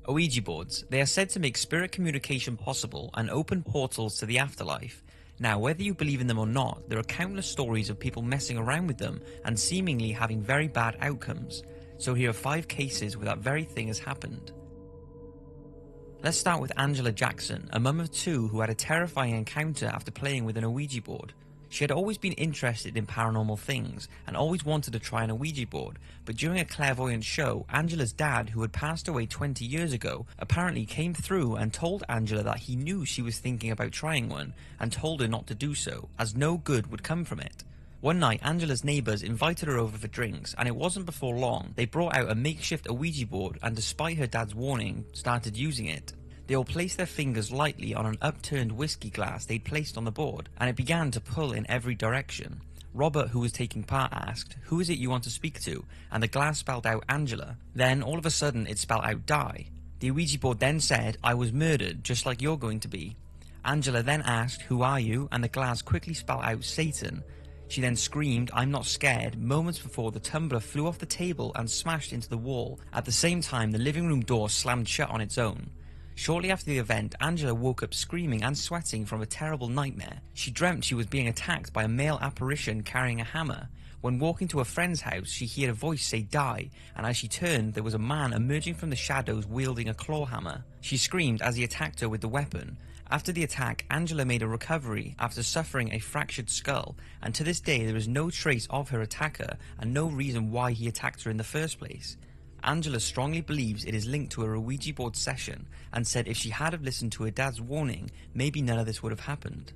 Ouija boards. They are said to make spirit communication possible and open portals to the afterlife. Now, whether you believe in them or not, there are countless stories of people messing around with them and seemingly having very bad outcomes. So here are 5 cases where that very thing has happened. Let's start with Angela Jackson, a mum of 2 who had a terrifying encounter after playing with an Ouija board. She had always been interested in paranormal things and always wanted to try an Ouija board, but during a clairvoyant show, Angela's dad, who had passed away 20 years ago, apparently came through and told Angela that he knew she was thinking about trying one and told her not to do so, as no good would come from it. One night, Angela's neighbours invited her over for drinks, and it wasn't before long they brought out a makeshift Ouija board and, despite her dad's warning, started using it. They all placed their fingers lightly on an upturned whiskey glass they'd placed on the board, and it began to pull in every direction. Robert, who was taking part, asked, "Who is it you want to speak to?" and the glass spelled out Angela. Then, all of a sudden, it spelled out die. The Ouija board then said, "I was murdered, just like you're going to be." Angela then asked, "Who are you?" and the glass quickly spelled out Satan. She then screamed, "I'm not scared," moments before the tumbler flew off the table and smashed into the wall. At the same time, the living room door slammed shut on its own. Shortly after the event, Angela woke up screaming and sweating from a terrible nightmare. She dreamt she was being attacked by a male apparition carrying a hammer. When walking to a friend's house, she heard a voice say die, and as she turned, there was a man emerging from the shadows wielding a claw hammer. She screamed as he attacked her with the weapon. After the attack, Angela made a recovery after suffering a fractured skull, and to this day there is no trace of her attacker and no reason why he attacked her in the first place. Angela strongly believes it is linked to a Ouija board session and said if she had have listened to her dad's warning, maybe none of this would have happened.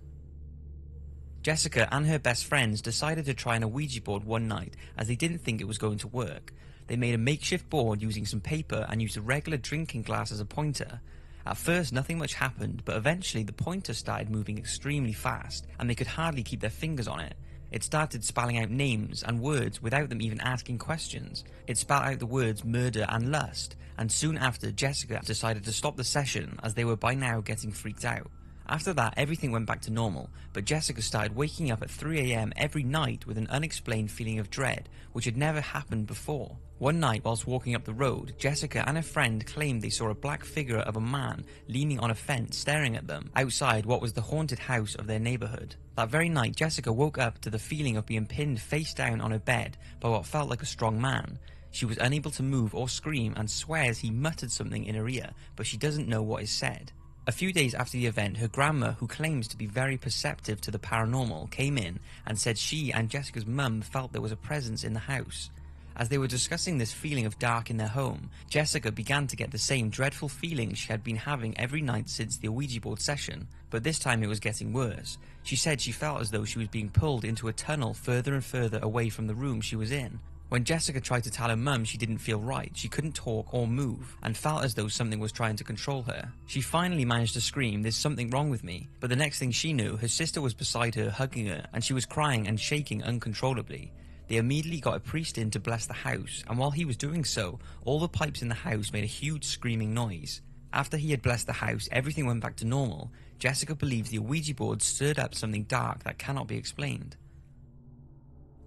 Jessica and her best friends decided to try an Ouija board one night as they didn't think it was going to work. They made a makeshift board using some paper and used a regular drinking glass as a pointer. At first nothing much happened, but eventually the pointer started moving extremely fast and they could hardly keep their fingers on it. It started spelling out names and words without them even asking questions. It spelled out the words murder and lust, and soon after Jessica decided to stop the session as they were by now getting freaked out. After that, everything went back to normal, but Jessica started waking up at 3 AM every night with an unexplained feeling of dread, which had never happened before. One night whilst walking up the road, Jessica and her friend claimed they saw a black figure of a man leaning on a fence staring at them outside what was the haunted house of their neighbourhood. That very night, Jessica woke up to the feeling of being pinned face down on her bed by what felt like a strong man. She was unable to move or scream and swears he muttered something in her ear, but she doesn't know what is said. A few days after the event, her grandma, who claims to be very perceptive to the paranormal, came in and said she and Jessica's mum felt there was a presence in the house. As they were discussing this feeling of dark in their home, Jessica began to get the same dreadful feelings she had been having every night since the Ouija board session, but this time it was getting worse. She said she felt as though she was being pulled into a tunnel further and further away from the room she was in. When Jessica tried to tell her mum she didn't feel right, she couldn't talk or move, and felt as though something was trying to control her. She finally managed to scream, "There's something wrong with me," but the next thing she knew, her sister was beside her hugging her, and she was crying and shaking uncontrollably. They immediately got a priest in to bless the house, and while he was doing so, all the pipes in the house made a huge screaming noise. After he had blessed the house, everything went back to normal. Jessica believes the Ouija board stirred up something dark that cannot be explained.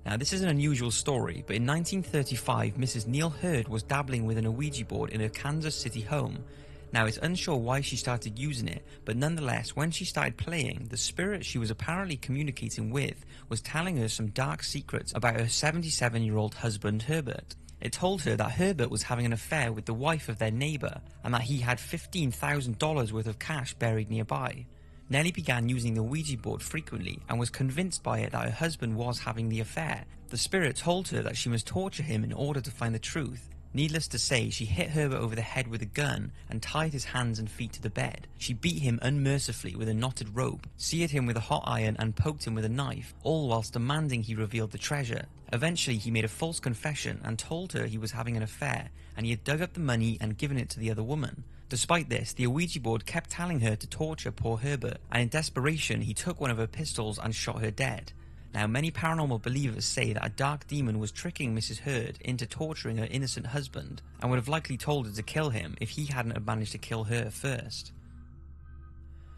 Now, this is an unusual story, but in 1935, Mrs Nellie Hurd was dabbling with an Ouija board in her Kansas City home. Now, it's unsure why she started using it, but nonetheless, when she started playing, the spirit she was apparently communicating with was telling her some dark secrets about her 77-year-old husband, Herbert. It told her that Herbert was having an affair with the wife of their neighbour, and that he had $15,000 worth of cash buried nearby. Nellie began using the Ouija board frequently and was convinced by it that her husband was having the affair. The spirit told her that she must torture him in order to find the truth. Needless to say, she hit Herbert over the head with a gun and tied his hands and feet to the bed. She beat him unmercifully with a knotted rope, seared him with a hot iron and poked him with a knife, all whilst demanding he revealed the treasure. Eventually, he made a false confession and told her he was having an affair and he had dug up the money and given it to the other woman. Despite this, the Ouija board kept telling her to torture poor Herbert, and in desperation he took one of her pistols and shot her dead. Now, many paranormal believers say that a dark demon was tricking Mrs Hurd into torturing her innocent husband, and would have likely told her to kill him if he hadn't managed to kill her first.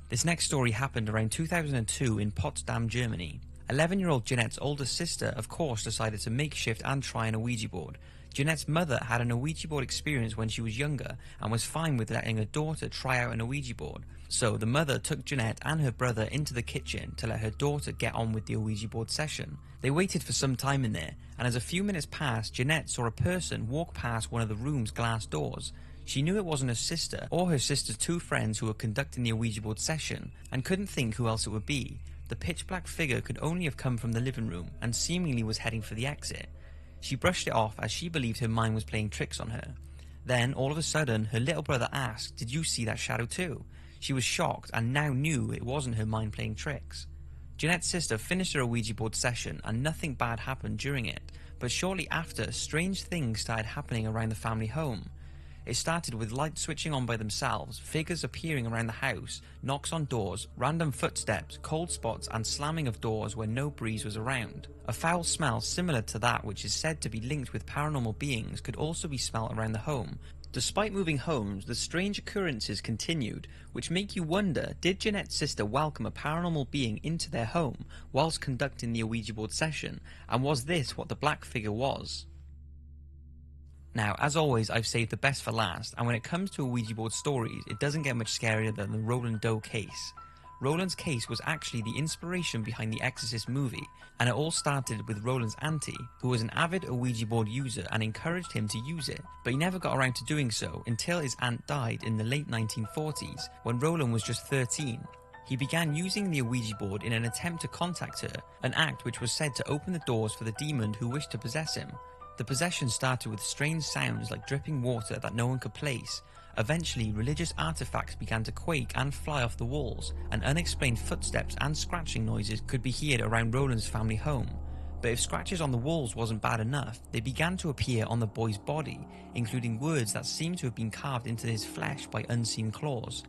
This next story happened around 2002 in Potsdam, Germany. 11-year-old Jeanette's older sister, of course, decided to makeshift and try an Ouija board. Jeanette's mother had an Ouija board experience when she was younger and was fine with letting her daughter try out an Ouija board. So the mother took Jeanette and her brother into the kitchen to let her daughter get on with the Ouija board session. They waited for some time in there, and as a few minutes passed, Jeanette saw a person walk past one of the room's glass doors. She knew it wasn't her sister or her sister's two friends who were conducting the Ouija board session, and couldn't think who else it would be. The pitch black figure could only have come from the living room and seemingly was heading for the exit. She brushed it off as she believed her mind was playing tricks on her. Then, all of a sudden, her little brother asked, "Did you see that shadow too?" She was shocked and now knew it wasn't her mind playing tricks. Jeanette's sister finished her Ouija board session and nothing bad happened during it, but shortly after, strange things started happening around the family home. It started with lights switching on by themselves, figures appearing around the house, knocks on doors, random footsteps, cold spots and slamming of doors where no breeze was around. A foul smell similar to that which is said to be linked with paranormal beings could also be smelt around the home. Despite moving homes, the strange occurrences continued, which make you wonder, did Jeanette's sister welcome a paranormal being into their home whilst conducting the Ouija board session, and was this what the black figure was? Now, as always, I've saved the best for last, and when it comes to Ouija board stories, it doesn't get much scarier than the Roland Doe case. Roland's case was actually the inspiration behind the Exorcist movie, and it all started with Roland's auntie, who was an avid Ouija board user and encouraged him to use it, but he never got around to doing so until his aunt died in the late 1940s, when Roland was just 13. He began using the Ouija board in an attempt to contact her, an act which was said to open the doors for the demon who wished to possess him. The possession started with strange sounds like dripping water that no one could place. Eventually, religious artifacts began to quake and fly off the walls, and unexplained footsteps and scratching noises could be heard around Roland's family home. But if scratches on the walls wasn't bad enough, they began to appear on the boy's body, including words that seemed to have been carved into his flesh by unseen claws.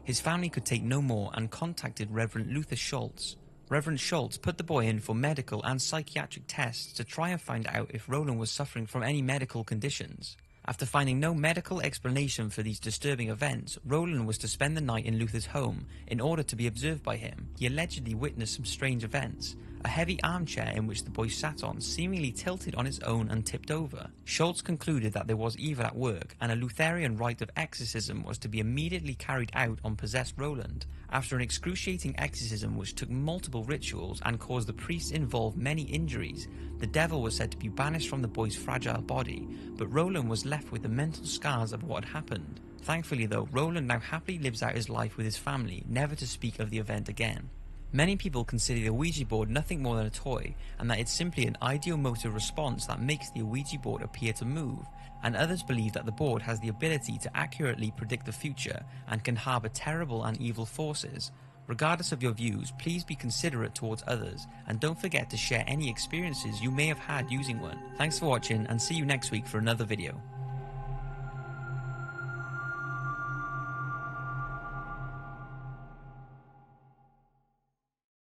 His family could take no more and contacted Reverend Luther Schultz. Reverend Schultz put the boy in for medical and psychiatric tests to try and find out if Roland was suffering from any medical conditions. After finding no medical explanation for these disturbing events, Roland was to spend the night in Luther's home in order to be observed by him. He allegedly witnessed some strange events. A heavy armchair in which the boy sat on seemingly tilted on its own and tipped over. Schultz concluded that there was evil at work, and a Lutheran rite of exorcism was to be immediately carried out on possessed Roland. After an excruciating exorcism which took multiple rituals and caused the priests involved many injuries, the devil was said to be banished from the boy's fragile body, but Roland was left with the mental scars of what had happened. Thankfully though, Roland now happily lives out his life with his family, never to speak of the event again. Many people consider the Ouija board nothing more than a toy, and that it's simply an ideomotor response that makes the Ouija board appear to move, and others believe that the board has the ability to accurately predict the future and can harbour terrible and evil forces. Regardless of your views, please be considerate towards others, and don't forget to share any experiences you may have had using one. Thanks for watching, and see you next week for another video.